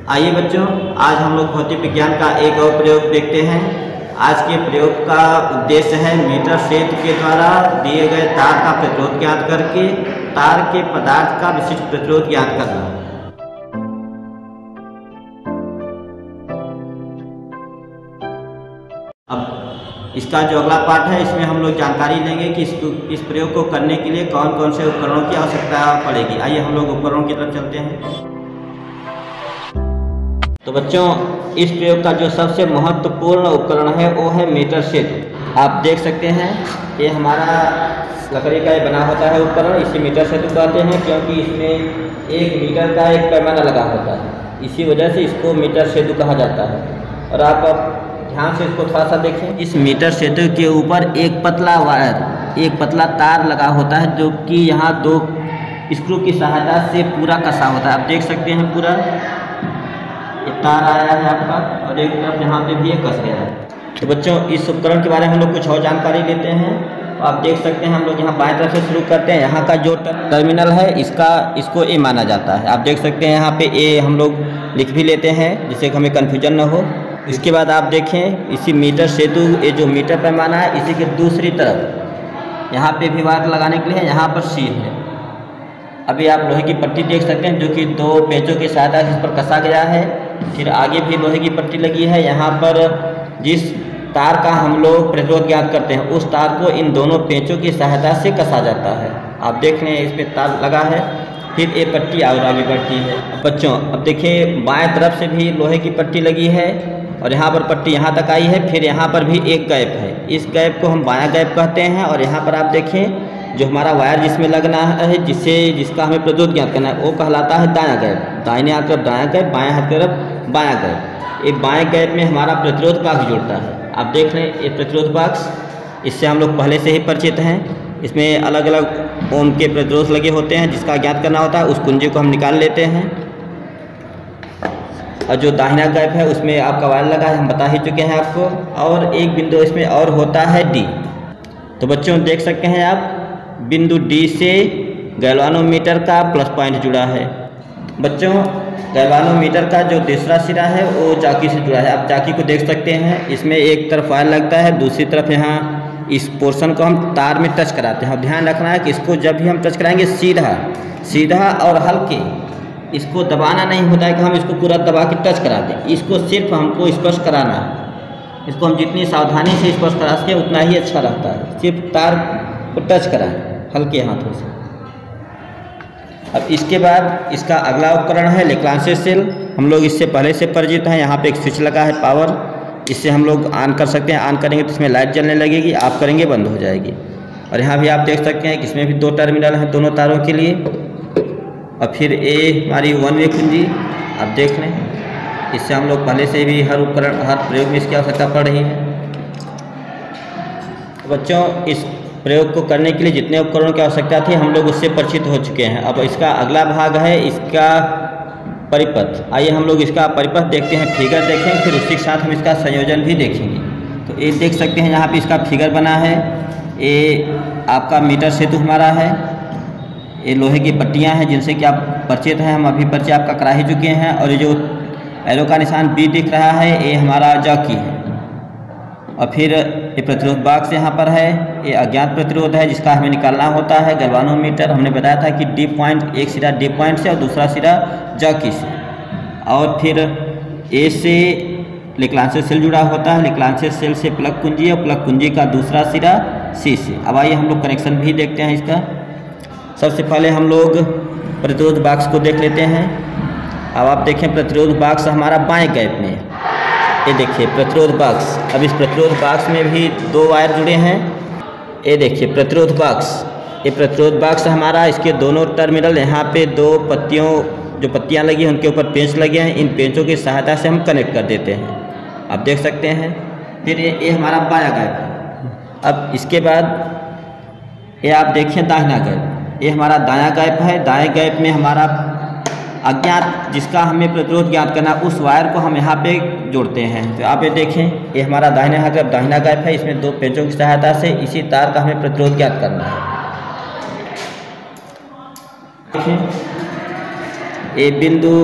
आइए बच्चों, आज हम लोग भौतिक विज्ञान का एक और प्रयोग देखते हैं। आज के प्रयोग का उद्देश्य है मीटर क्षेत्र के द्वारा दिए गए तार का प्रतिरोध ज्ञात करके तार के पदार्थ का विशिष्ट प्रतिरोध ज्ञात करना। अब इसका जो अगला पार्ट है, इसमें हम लोग जानकारी लेंगे कि इस प्रयोग को करने के लिए कौन कौन से उपकरणों की आवश्यकता पड़ेगी। आइए हम लोग उपकरणों की तरफ चलते हैं। तो बच्चों, इस प्रयोग का जो सबसे महत्वपूर्ण उपकरण है वो है मीटर क्षेत्र। आप देख सकते हैं ये हमारा लकड़ी का बना होता है उपकरण, इसे मीटर क्षेत्र कहते हैं क्योंकि इसमें 1 मीटर का एक पैमाना लगा होता है, इसी वजह से इसको मीटर क्षेत्र कहा जाता है। और आप ध्यान से इसको थोड़ा सा देखें। इस मीटर क्षेत्र के ऊपर एक पतला वायर, एक पतला तार लगा होता है जो कि यहाँ 2 स्क्रू की सहायता से पूरा कसा होता है। आप देख सकते हैं पूरा ये तार आया है आपका और एक तरफ यहाँ पे भी ये कस गया है। तो बच्चों, इस उपकरण के बारे में हम लोग कुछ और जानकारी लेते हैं। तो आप देख सकते हैं हम लोग यहाँ बाएं तरफ से शुरू करते हैं। यहाँ का जो टर्मिनल है इसको ए माना जाता है। आप देख सकते हैं यहाँ पे ए हम लोग लिख भी लेते हैं जिससे कि हमें कन्फ्यूजन न हो। इसके बाद आप देखें इसी मीटर सेतु, ये जो मीटर पैमाना है इसी के दूसरी तरफ यहाँ पे भी वायर लगाने के लिए यहाँ पर सी है। अभी आप लोहे की पट्टी देख सकते हैं जो कि 2 पेंचों की सहायता से इस पर कसा गया है। फिर आगे भी लोहे की पट्टी लगी है। यहाँ पर जिस तार का हम लोग प्रतिरोध ज्ञात करते हैं उस तार को इन दोनों पेंचों की सहायता से कसा जाता है। आप देख रहे हैं इस पर तार लगा है, फिर ये पट्टी और आगे बढ़ती है। बच्चों, अब देखिए बाएं तरफ से भी लोहे की पट्टी लगी है और यहाँ पर पट्टी यहाँ तक आई है। फिर यहाँ पर भी एक गैप है, इस गैप को हम बायां गैप कहते हैं। और यहाँ पर आप देखें जो हमारा वायर जिसमें लगना है, जिसका हमें प्रतिरोध ज्ञात करना है, वो कहलाता है दायां गैप। दाहिने हाथ तरफ दायां गैप, बाएं हाथ तरफ बायां गैप। ये बाएं गैप में हमारा प्रतिरोध बाक्स जुड़ता है। आप देख रहे हैं ये प्रतिरोध बाक्स, इससे हम लोग पहले से ही परिचित हैं। इसमें अलग अलग ओम के प्रतिरोध लगे होते हैं, जिसका ज्ञात करना होता है उस कुंजी को हम निकाल लेते हैं। और जो दाहिना गैप है उसमें आपका वायर लगा है, हम बता ही चुके हैं आपको। और एक बिंदु इसमें और होता है डी। तो बच्चों देख सकते हैं आप बिंदु डी से गैल्वानोमीटर का प्लस पॉइंट जुड़ा है। बच्चों, गैल्वानोमीटर का जो दूसरा सिरा है वो जाकी से जुड़ा है। आप जाकी को देख सकते हैं, इसमें एक तरफ वायर लगता है, दूसरी तरफ यहाँ इस पोर्शन को हम तार में टच कराते हैं। और ध्यान रखना है कि इसको जब भी हम टच कराएंगे सीधा और हल्के, इसको दबाना नहीं होता है कि हम इसको पूरा दबा के टच करा दें। इसको सिर्फ हमको स्पर्श कराना है। इसको हम जितनी सावधानी से स्पर्श करा सकें उतना ही अच्छा रहता है। सिर्फ तार को टच कराएं हल्के हाथों से। अब इसके बाद इसका अगला उपकरण है लेक्लांचे सेल। हम लोग इससे पहले से परिचित हैं। यहाँ पे एक स्विच लगा है पावर, इससे हम लोग ऑन कर सकते हैं। ऑन करेंगे तो इसमें लाइट जलने लगेगी, ऑफ करेंगे बंद हो जाएगी। और यहाँ भी आप देख सकते हैं कि इसमें भी 2 टर्मिनल हैं दोनों तारों के लिए। और फिर ए हमारी 1 वे कुंजी आप देख लें, इससे हम लोग पहले से भी हर प्रयोग में इसकी आवश्यकता पड़ रही है। बच्चों, इस प्रयोग को करने के लिए जितने उपकरणों की आवश्यकता थी हम लोग उससे परिचित हो चुके हैं। अब इसका अगला भाग है इसका परिपथ। आइए हम लोग इसका परिपथ देखते हैं, फिगर देखें, फिर उसी के साथ हम इसका संयोजन भी देखेंगे। तो ये देख सकते हैं यहाँ पे इसका फिगर बना है। ये आपका मीटर सेतु हमारा है। ये लोहे की पट्टियाँ हैं जिनसे कि आप परिचित हैं, हम अभी परिचय आपका करा ही चुके हैं। और ये जो एरो का निशान बी दिख रहा है ये हमारा जॉकी है। और फिर ये प्रतिरोध बाक्स यहाँ पर है, ये अज्ञात प्रतिरोध है जिसका हमें निकालना होता है। गैल्वानोमीटर हमने बताया था कि डी पॉइंट, एक सिरा डी पॉइंट से और दूसरा सिरा जॉकी से। और फिर ए से लेक्लांचे सेल जुड़ा होता है, लेक्लांचे सेल से प्लग कुंजी और प्लग कुंजी का दूसरा सिरा सी से। अब आइए हम लोग कनेक्शन भी देखते हैं इसका। सबसे पहले हम लोग प्रतिरोध बाक्स को देख लेते हैं। अब आप देखें प्रतिरोध बाक्स हमारा बाएं गैप में, ये देखिए प्रतिरोध बाक्स। अब इस प्रतिरोध बाक्स में भी 2 वायर जुड़े हैं। ये देखिए प्रतिरोध बाक्स, ये प्रतिरोध बाक्स हमारा, इसके दोनों टर्मिनल यहाँ पे 2 पत्तियाँ लगी हैं, उनके ऊपर पेंच लगे हैं। इन पेंचों की सहायता से हम कनेक्ट कर देते हैं, आप देख सकते हैं। फिर ये हमारा बायां गैप है। अब इसके बाद ये आप देखें दाहिना गैप, ये हमारा दायां गैप है। दाएं गैप में हमारा अज्ञात जिसका हमें प्रतिरोध ज्ञात करना उस वायर को हम यहाँ पे जोड़ते हैं। तो आप ये देखें ये हमारा दाहिने हाथ तरफ दाहिना गैप है, इसमें 2 पेंचों की सहायता से इसी तार का हमें प्रतिरोध ज्ञात करना है। देखें ये बिंदु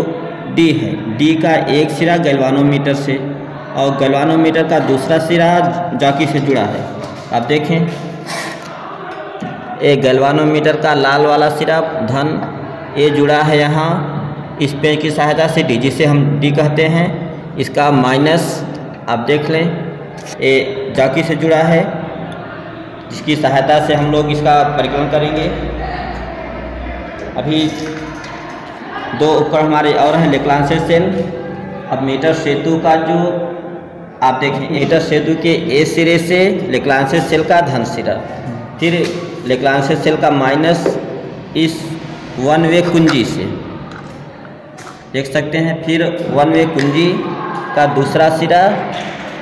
डी है, डी का एक सिरा गैल्वानोमीटर से और गैल्वानोमीटर का दूसरा सिरा जॉकी से जुड़ा है। आप देखें, एक गैल्वानोमीटर का लाल वाला सिरा धन ये जुड़ा है यहाँ इस पेंच की सहायता से डी, जिसे हम डी कहते हैं। इसका माइनस आप देख लें, ये जॉकी से जुड़ा है, जिसकी सहायता से हम लोग इसका परिक्रमण करेंगे। अभी दो उपकरण हमारे और हैं, लेक्लांसियस सेल। अब मीटर सेतु का जो आप देखें, मीटर सेतु के ए सिरे से लेक्लांसियस सेल का धन सिरा, फिर लेक्लांसियस सेल का माइनस इस वन वे कुंजी से देख सकते हैं, फिर वन वे कुंजी का दूसरा सिरा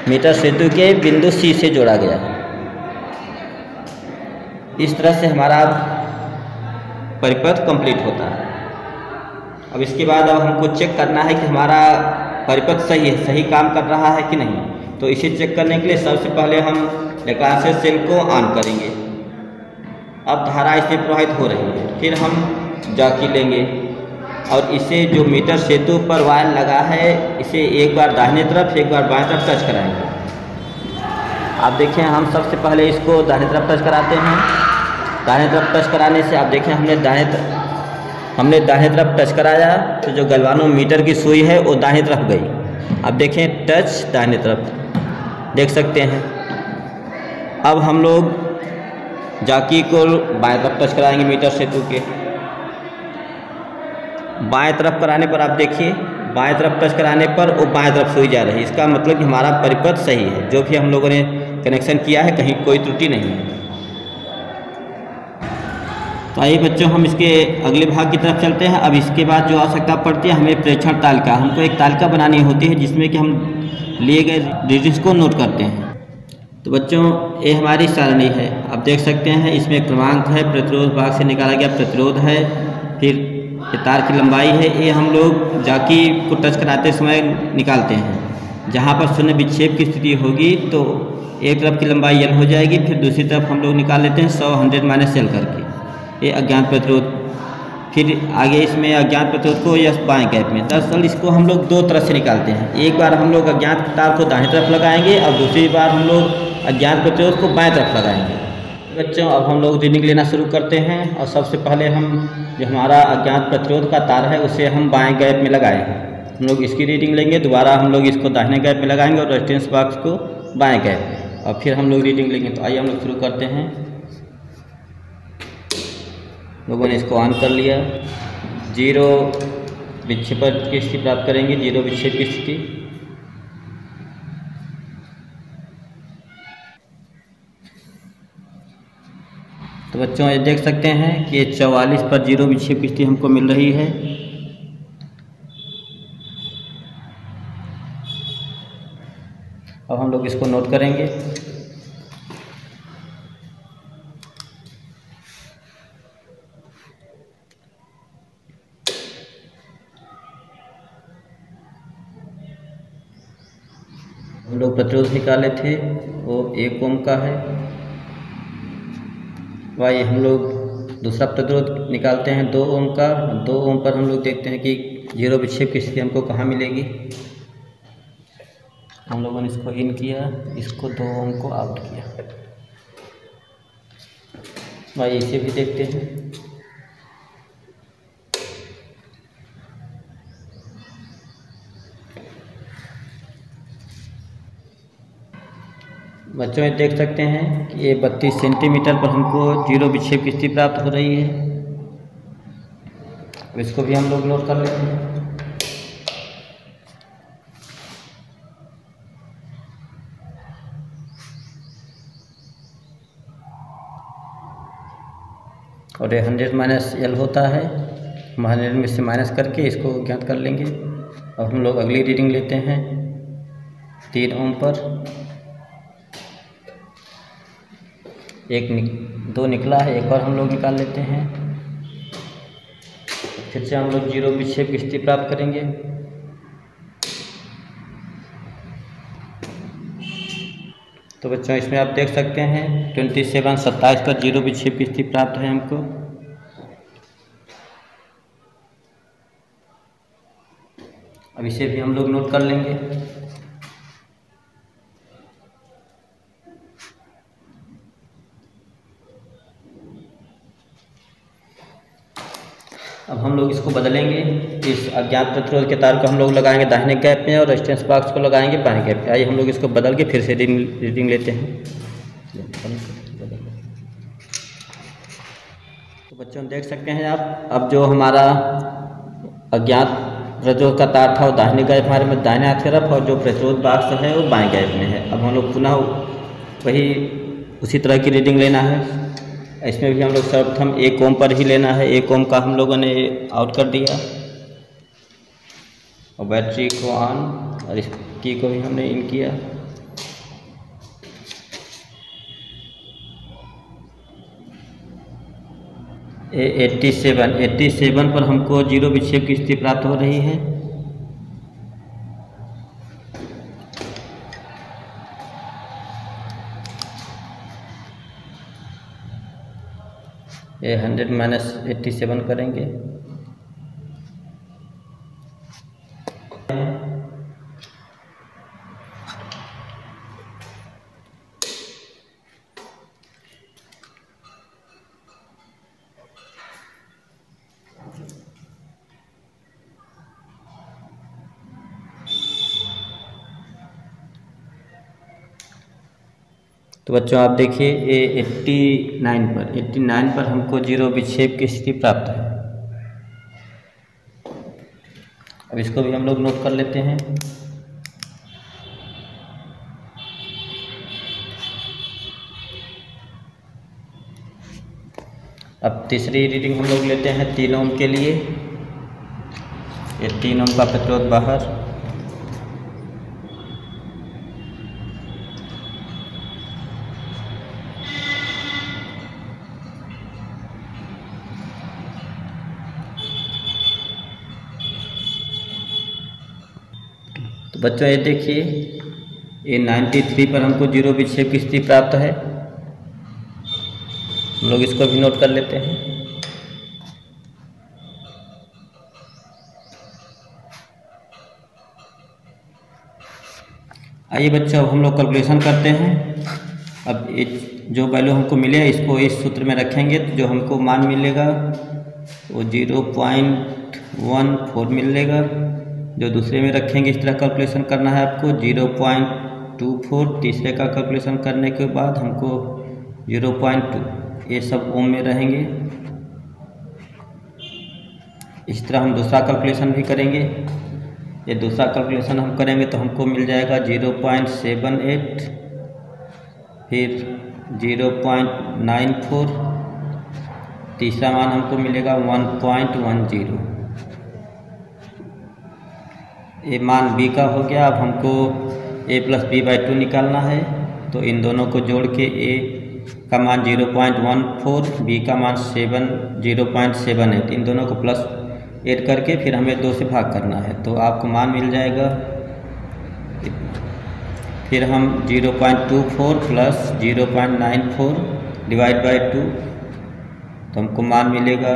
मीटर सेतु के बिंदु सी से जोड़ा गया है। इस तरह से हमारा परिपथ कंप्लीट होता है। अब इसके बाद अब हमको चेक करना है कि हमारा परिपथ सही है, सही काम कर रहा है कि नहीं। तो इसे चेक करने के लिए सबसे पहले हम लेक्लांसियस सेल को ऑन करेंगे। अब धारा इसमें प्रवाहित हो रही है, फिर हम जॉकी लेंगे और इसे जो मीटर सेतु पर वायर लगा है इसे एक बार दाहिने तरफ एक बार बाएं तरफ टच कराएंगे। आप देखें, हम सबसे पहले इसको दाहिने तरफ टच कराते हैं। दाहिने तरफ टच कराने से आप देखें हमने दाहिने तरफ टच कराया तो जो गैल्वानोमीटर की सुई है वो दाहिने तरफ गई। अब देखें, टच दाहिने तरफ देख सकते हैं। अब हम लोग जॉकी को बाएं तरफ टच कराएंगे। मीटर सेतु के बाएं तरफ कराने पर आप देखिए, बाएं तरफ टच कराने पर वो बाएं तरफ सुई जा रही है। इसका मतलब कि हमारा परिपथ सही है, जो भी हम लोगों ने कनेक्शन किया है कहीं कोई त्रुटि नहीं है। तो आइए बच्चों, हम इसके अगले भाग की तरफ चलते हैं। अब इसके बाद जो आवश्यकता पड़ती है हमें प्रेक्षण तालिका, हमको एक तालिका बनानी होती है जिसमें कि हम लिए गए रीडिंग्स को नोट करते हैं। तो बच्चों, ये हमारी सारणी है, आप देख सकते हैं। इसमें क्रमांक है, प्रतिरोध भाग से निकाला गया प्रतिरोध है, फिर ये तार की लंबाई है। ये हम लोग जॉकी को टच कराते समय निकालते हैं। जहाँ पर शून्य विक्षेप की स्थिति होगी तो एक तरफ की लंबाई एल हो जाएगी, फिर दूसरी तरफ हम लोग निकाल लेते हैं 100 माइनस एल करके। ये अज्ञात प्रतिरोध, फिर आगे इसमें अज्ञात प्रतिरोध को यह बाएं गैप में। दरअसल इसको हम लोग दो तरह से निकालते हैं। एक बार हम लोग अज्ञात तार को दाहिनी तरफ लगाएंगे और दूसरी बार हम लोग अज्ञात प्रतिरोध को बाएं तरफ लगाएंगे। बच्चों, अब हम लोग रीडिंग लेना शुरू करते हैं और सबसे पहले हम जो हमारा अज्ञात प्रतिरोध का तार है उसे हम बाएं गैप में लगाए हैं। हम लोग इसकी रीडिंग लेंगे, दोबारा हम लोग इसको दाहिने गैप में लगाएंगे और रेजिस्टेंस बॉक्स को बाएं गैप में, और फिर हम लोग रीडिंग लेंगे। तो आइए हम लोग शुरू करते हैं। लोगों ने इसको ऑन कर लिया। 0 विक्षेप की स्थिति प्राप्त करेंगे, 0 विक्षेप की स्थिति। तो बच्चों, ये देख सकते हैं कि 44 पर 0 विक्षेप की स्थिति हमको मिल रही है। अब हम लोग इसको नोट करेंगे। हम लोग प्रतिरोध निकाले थे, वो 1 ओम का है। वही हम लोग दूसरा प्रतिरोध निकालते हैं 2 ओम का। 2 ओम पर हम लोग देखते हैं कि 0 विक्षेप की स्थिति हमको कहाँ मिलेगी। हम लोगों ने इसको इन किया, इसको 2 ओम को आउट किया। वही इसे भी देखते हैं। बच्चों, ये देख सकते हैं कि ये 32 सेंटीमीटर पर हमको 0 विक्षेप की स्थिति प्राप्त हो रही है। अब इसको भी हम लोग नोट कर लेते हैं। और ये 100 माइनस एल होता है, हम 100 में से माइनस करके इसको ज्ञात कर लेंगे। अब हम लोग अगली रीडिंग लेते हैं 3 ओम पर। 2 निकला है, एक बार हम लोग निकाल लेते हैं। फिर से हम लोग 0 विक्षेप की स्थिति प्राप्त करेंगे। तो बच्चों, इसमें आप देख सकते हैं 27 पर 0 विक्षेप की स्थिति प्राप्त है हमको। अब इसे भी हम लोग नोट कर लेंगे। अब हम लोग इसको बदलेंगे। इस अज्ञात प्रतिरोध के तार को हम लोग लगाएंगे दाहिने गैप में और रेजिस्टेंस बॉक्स को लगाएंगे बाएं गैप पे। आइए हम लोग इसको बदल के फिर से रीडिंग लेते हैं। तो बच्चों देख सकते हैं आप, अब जो हमारा अज्ञात प्रतिरोध का तार था वो दाहिने गैप हमारे में दाहिने हाथ की तरफ और जो प्रतिरोध बॉक्स है वो बाएं गैप में है। अब हम लोग पुनः वही उसी तरह की रीडिंग लेना है। इसमें भी हम लोग सर्वप्रथम 1 ओम पर ही लेना है। 1 ओम का हम लोगों ने आउट कर दिया और बैटरी को ऑन और इस की को भी हमने इन किया। ये 87 पर हमको 0 विक्षेप की स्थिति प्राप्त हो रही है। ये 100 - 87 करेंगे। तो बच्चों आप देखिए ये 89 पर हमको 0 विक्षेप की स्थिति प्राप्त है। अब इसको भी हम लोग नोट कर लेते हैं। अब तीसरी रीडिंग हम लोग लेते हैं 3 ओम के लिए। ये 3 ओम का प्रतिरोध बाहर। तो बच्चों ये देखिए ये 93 पर हमको 0 विक्षेप की स्थिति प्राप्त है। हम लोग इसको भी नोट कर लेते हैं। आइए बच्चों अब हम लोग कैलकुलेशन करते हैं। अब जो वैल्यू हमको मिले इसको इस सूत्र में रखेंगे तो जो हमको मान मिलेगा वो 0.14 मिलेगा। जो दूसरे में रखेंगे इस तरह कैलकुलेशन करना है आपको 0.24। तीसरे का कैलकुलेशन करने के बाद हमको 0.2, ये सब ओम में रहेंगे। इस तरह हम दूसरा कैलकुलेशन भी करेंगे। ये दूसरा कैलकुलेशन हम करेंगे तो हमको मिल जाएगा 0.78, फिर 0.94, तीसरा मान हमको मिलेगा 1.10। ये मान b का हो गया। अब हमको a + b/2 निकालना है तो इन दोनों को जोड़ के a का मान 0.14, b का मान 0.78, इन दोनों को प्लस ऐड करके फिर हमें 2 से भाग करना है तो आपको मान मिल जाएगा। फिर हम 0.24 + 0.94 / 2 तो हमको मान मिलेगा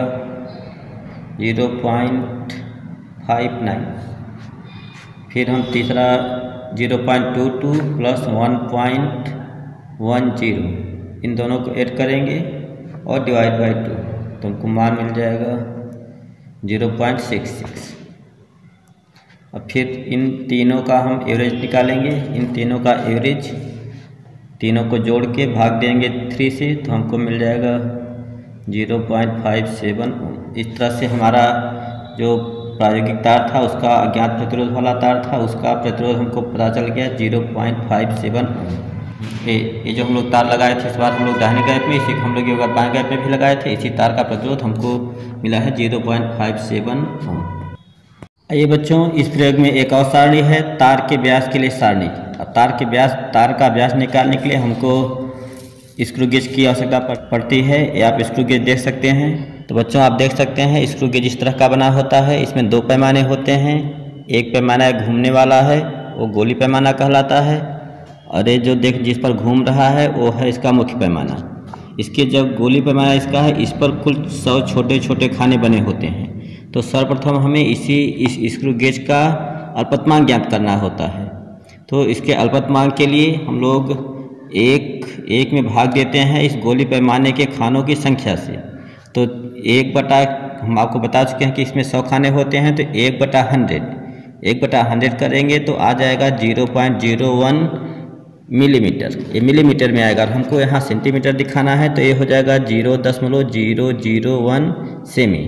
0.59। फिर हम तीसरा 0.22 + 1.10, इन दोनों को ऐड करेंगे और डिवाइड बाई 2 तो हमको मान मिल जाएगा 0.66। अब फिर इन तीनों का हम एवरेज निकालेंगे। इन तीनों का एवरेज तीनों को जोड़ के भाग देंगे 3 से तो हमको मिल जाएगा 0.57 ओम। इस तरह से हमारा जो प्रायोगिक तार था उसका अज्ञात प्रतिरोध वाला तार था उसका प्रतिरोध हमको पता चल गया 0.57 ओम। ये जो हम लोग तार लगाए थे इस बार हम लोग दाहिने गैप में, इसी को हम लोग बाएं गैप में भी लगाए थे। इसी तार का प्रतिरोध हमको मिला है 0.57 ओम। ये बच्चों इस प्रयोग में एक और सारणी है तार के व्यास के लिए सारणी। अब तार का व्यास निकालने के लिए हमको स्क्रू गेज की आवश्यकता पड़ती है। ये आप स्क्रू गेज देख सकते हैं। तो बच्चों आप देख सकते हैं स्क्रू गेज इस तरह का बना होता है। इसमें 2 पैमाने होते हैं। एक पैमाना घूमने वाला है वो गोली पैमाना कहलाता है और ये जो जिस पर घूम रहा है वो है इसका मुख्य पैमाना। इसके जब गोली पैमाना इसका है इस पर कुल 100 छोटे छोटे खाने बने होते हैं। तो सर्वप्रथम हमें इस स्क्रू गेज का अल्पतमांक ज्ञात करना होता है। तो इसके अल्पतमांक के लिए हम लोग एक में भाग देते हैं इस गोली पैमाने के खानों की संख्या से। तो 1/, हम आपको बता चुके हैं कि इसमें 100 खाने होते हैं, तो 1/100 करेंगे तो आ जाएगा 0.01 मिलीमीटर। ये मिलीमीटर में आएगा। हमको यहाँ सेंटीमीटर दिखाना है तो ये हो जाएगा 0.001 सेमी।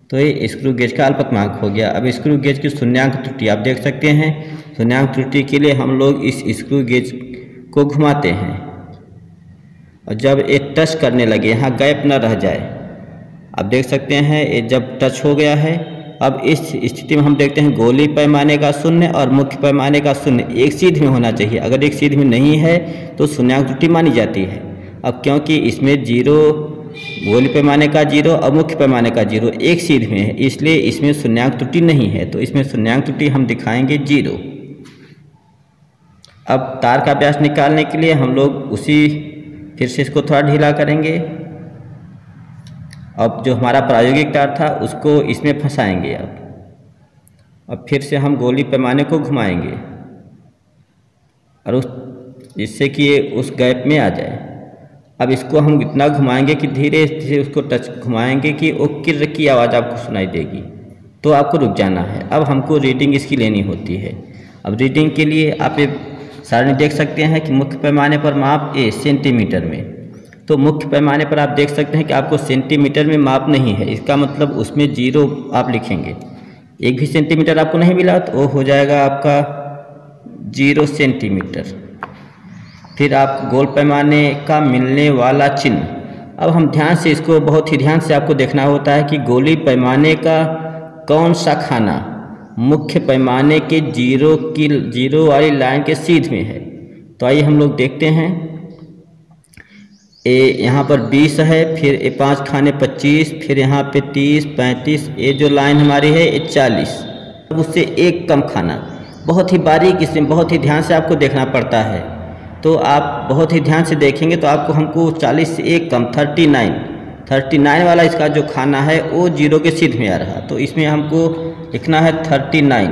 तो ये स्क्रू गेज का अल्पतमांक हो गया। अब स्क्रू गेज की शून्यांक त्रुटि आप देख सकते हैं। शून्यांक त्रुटि के लिए हम लोग इस स्क्रू गेज को घुमाते हैं और जब ये टच करने लगे, यहाँ गैप न रह जाए, आप देख सकते हैं ये जब टच हो गया है। अब इस स्थिति में हम देखते हैं गोली पैमाने का शून्य और मुख्य पैमाने का शून्य एक सीध में होना चाहिए। अगर एक सीध में नहीं है तो शून्यांक त्रुटि मानी जाती है। अब क्योंकि इसमें 0 गोली पैमाने का 0 और मुख्य पैमाने का 0 एक सीध में है, इसलिए इसमें शून्यांक त्रुटि नहीं है। तो इसमें शून्यांक त्रुटि हम दिखाएंगे 0। अब तार का व्यास निकालने के लिए हम लोग फिर से इसको थोड़ा ढीला करेंगे। अब जो हमारा प्रायोगिक तार था उसको इसमें फंसाएंगे। अब फिर से हम गोली पैमाने को घुमाएंगे और जिससे कि ये उस गैप में आ जाए। अब इसको हम इतना घुमाएंगे कि धीरे धीरे उसको टच घुमाएंगे कि वो किर्र की आवाज़ आपको सुनाई देगी, तो आपको रुक जाना है। अब हमको रीडिंग इसकी लेनी होती है। अब रीडिंग के लिए आप ये सारणी देख सकते हैं कि मुख्य पैमाने पर माप सेंटीमीटर में। तो मुख्य पैमाने पर आप देख सकते हैं कि आपको सेंटीमीटर में माप नहीं है, इसका मतलब उसमें 0 आप लिखेंगे। एक भी सेंटीमीटर आपको नहीं मिला तो वो हो जाएगा आपका 0 सेंटीमीटर। फिर आप गोल पैमाने का मिलने वाला चिन्ह। अब हम ध्यान से इसको बहुत ही ध्यान से आपको देखना होता है कि गोली पैमाने का कौन सा खाना मुख्य पैमाने के 0 वाली लाइन के सीध में है। तो आइए हम लोग देखते हैं। यहाँ पर 20 है, फिर 5 खाने 25, फिर यहाँ पे 30, 35, ये जो लाइन हमारी है ये 40। अब उससे एक कम खाना, बहुत ही बारीक इसमें बहुत ही ध्यान से आपको देखना पड़ता है। तो आप बहुत ही ध्यान से देखेंगे तो हमको 40 से एक कम 39 वाला इसका जो खाना है वो 0 के सीध में आ रहा। तो इसमें हमको लिखना है 39।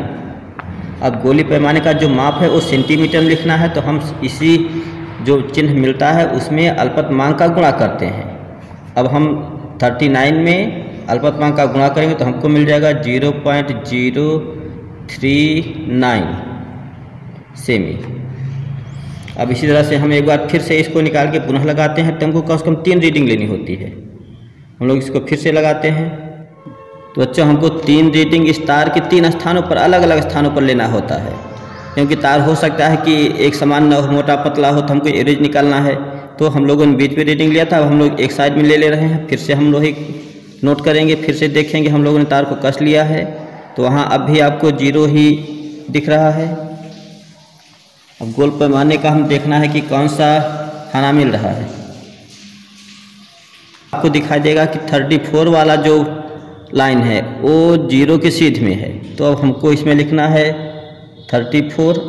अब गोली पैमाने का जो माप है वो सेंटीमीटर में लिखना है, तो हम इसी जो चिन्ह मिलता है उसमें अल्पतमांक का गुणा करते हैं। अब हम 39 में अल्पतमांक का गुणा करेंगे तो हमको मिल जाएगा 0.039 सेमी। अब इसी तरह से हम एक बार फिर से इसको निकाल के पुनः लगाते हैं, तो हमको कम से कम 3 रीडिंग लेनी होती है। हम लोग इसको फिर से लगाते हैं। तो बच्चों हमको 3 रीडिंग इस तार के 3 स्थानों पर, अलग अलग स्थानों पर लेना होता है, क्योंकि तार हो सकता है कि एक समान न हो, मोटा पतला हो, तो हमको एवरेज निकालना है। तो हम लोगों ने बीच में रीडिंग लिया था, अब हम लोग एक साइड में ले रहे हैं। फिर से हम लोग नोट करेंगे, फिर से देखेंगे हम लोगों ने तार को कस लिया है, तो वहाँ अब भी आपको 0 ही दिख रहा है। अब गोल पैमाने का हम देखना है कि कौन सा खाना मिल रहा है। आपको दिखाई देगा कि 34 वाला जो लाइन है वो 0 के सीध में है। तो अब हमको इसमें लिखना है 34,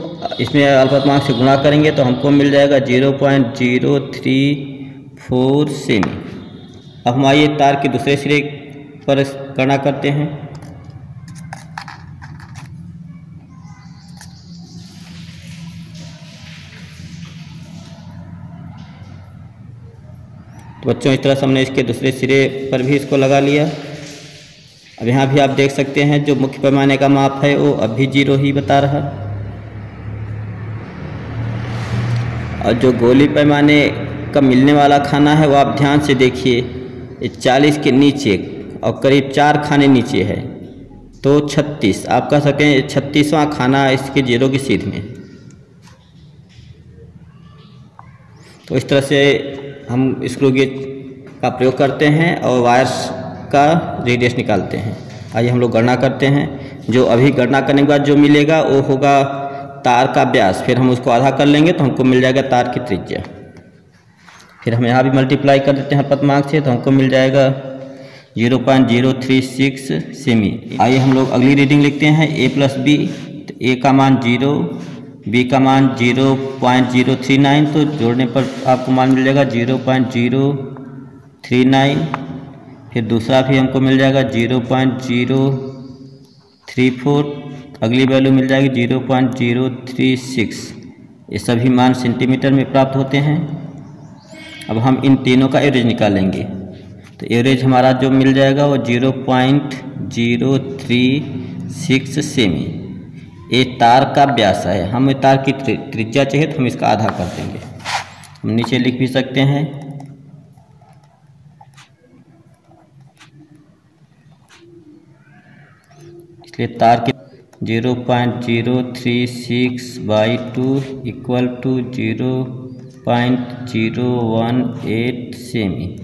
इसमें अल्पतमांक से गुणा करेंगे तो हमको मिल जाएगा 0.034 सेमी। अब हम आइए तार के दूसरे सिरे पर गणना करते हैं। तो बच्चों इस तरह से हमने इसके दूसरे सिरे पर भी इसको लगा लिया। अब यहाँ भी आप देख सकते हैं जो मुख्य पैमाने का माप है वो अब भी 0 ही बता रहा। और जो गोली पैमाने का मिलने वाला खाना है वो आप ध्यान से देखिए, 40 के नीचे और करीब 4 खाने नीचे है, तो 36 आप कह सकते हैं 36वां खाना इसके 0 की सीध में। तो इस तरह से हम स्क्रू गेज का प्रयोग करते हैं और वायर्स का रेडियस निकालते हैं। आइए हम लोग गणना करते हैं। जो अभी गणना करने के बाद जो मिलेगा वो होगा तार का व्यास, फिर हम उसको आधा कर लेंगे तो हमको मिल जाएगा तार की त्रिज्या। फिर हम यहाँ भी मल्टीप्लाई कर देते हैं अल्पतमांक से, तो हमको मिल जाएगा 0.036 सेमी। आइए हम लोग अगली रीडिंग लिखते हैं। a+b, तो a का मान 0, b का मान 0.039, तो जोड़ने पर आपको मान मिल जाएगा 0.039। फिर दूसरा भी हमको मिल जाएगा 0.034, अगली वैल्यू मिल जाएगी 0.036। ये सभी मान सेंटीमीटर में प्राप्त होते हैं। अब हम इन तीनों का एवरेज निकालेंगे, तो एवरेज हमारा जो मिल जाएगा वो 0.036 सेमी। ये तार का व्यास है। हमें तार की त्रिज्या चाहिए तो हम इसका आधा कर देंगे। हम नीचे लिख भी सकते हैं, इसलिए तार की 0.036/2 इक्वल टू 0.018 सेमी।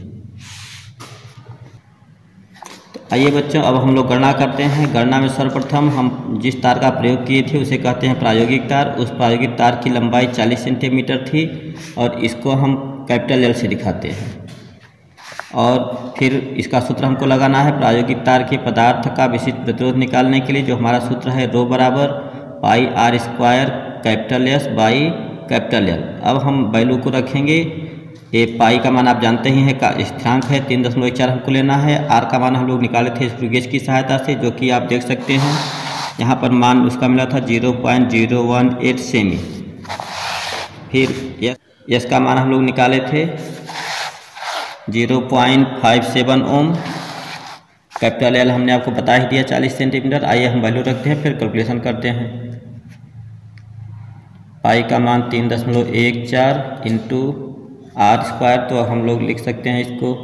आइए बच्चों, अब हम लोग गणना करते हैं। गणना में सर्वप्रथम हम जिस तार का प्रयोग किए थे उसे कहते हैं प्रायोगिक तार। उस प्रायोगिक तार की लंबाई 40 सेंटीमीटर थी और इसको हम कैपिटल L से दिखाते हैं। और फिर इसका सूत्र हमको लगाना है प्रायोगिक तार के पदार्थ का विशिष्ट प्रतिरोध निकालने के लिए, जो हमारा सूत्र है ρ बराबर पाई r square capital S by capital L। अब हम वैल्यू को रखेंगे। ये पाई का मान आप जानते ही हैं, का स्थिरांक है 3.4 हमको लेना है। आर का मान हम लोग निकाले थे स्क्रू गेज की सहायता से, जो कि आप देख सकते हैं यहाँ पर मान उसका मिला था 0.018 सेमी। फिर यस का मान हम लोग निकाले थे 0.57 ओम। कैपिटल L हमने आपको बता ही दिया 40 सेंटीमीटर। आइए हम वैल्यू रखते हैं, फिर कैलकुलेशन करते हैं। पाई का मान 3.14 इंटू आर स्क्वायर, तो हम लोग लिख सकते हैं इसको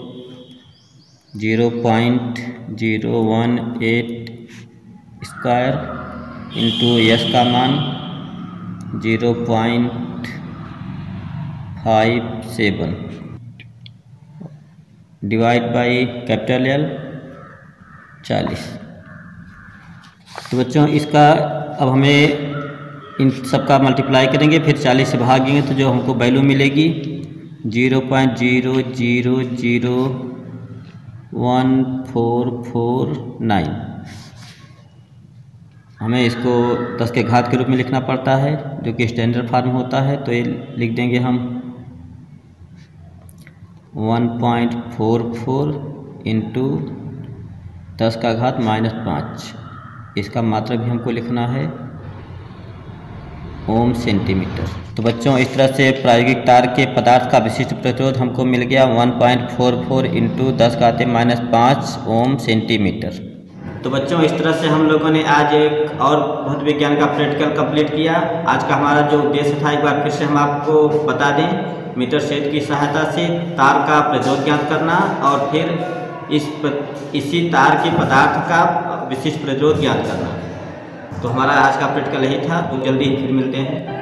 0.018 स्क्वायर इंटू यस का मान 0.57 डिवाइड बाई कैपिटल L 40। तो बच्चों इसका अब हमें इन सब का मल्टीप्लाई करेंगे, फिर 40 से भागेंगे तो जो हमको वैल्यू मिलेगी 0.001449। हमें इसको 10 के घात के रूप में लिखना पड़ता है, जो कि स्टैंडर्ड फार्म होता है। तो ये लिख देंगे हम 1.44 इंटू 10 का घात -5। इसका मात्रक भी हमको लिखना है ओम सेंटीमीटर। तो बच्चों इस तरह से प्रायोगिक तार के पदार्थ का विशिष्ट प्रतिरोध हमको मिल गया 1.44 इंटू 10⁻5 ओम सेंटीमीटर। तो बच्चों इस तरह से हम लोगों ने आज एक और भौतिक विज्ञान का प्रैक्टिकल कंप्लीट किया। आज का हमारा जो उद्देश्य था एक बार फिर से हम आपको बता दें, मीटर सेट की सहायता से तार का प्रतिरोध ज्ञात करना और फिर इसी तार के पदार्थ का विशिष्ट प्रतिरोध ज्ञात करना। तो हमारा आज का प्रैक्टिकल यही था। तो जल्दी ही फिर मिलते हैं।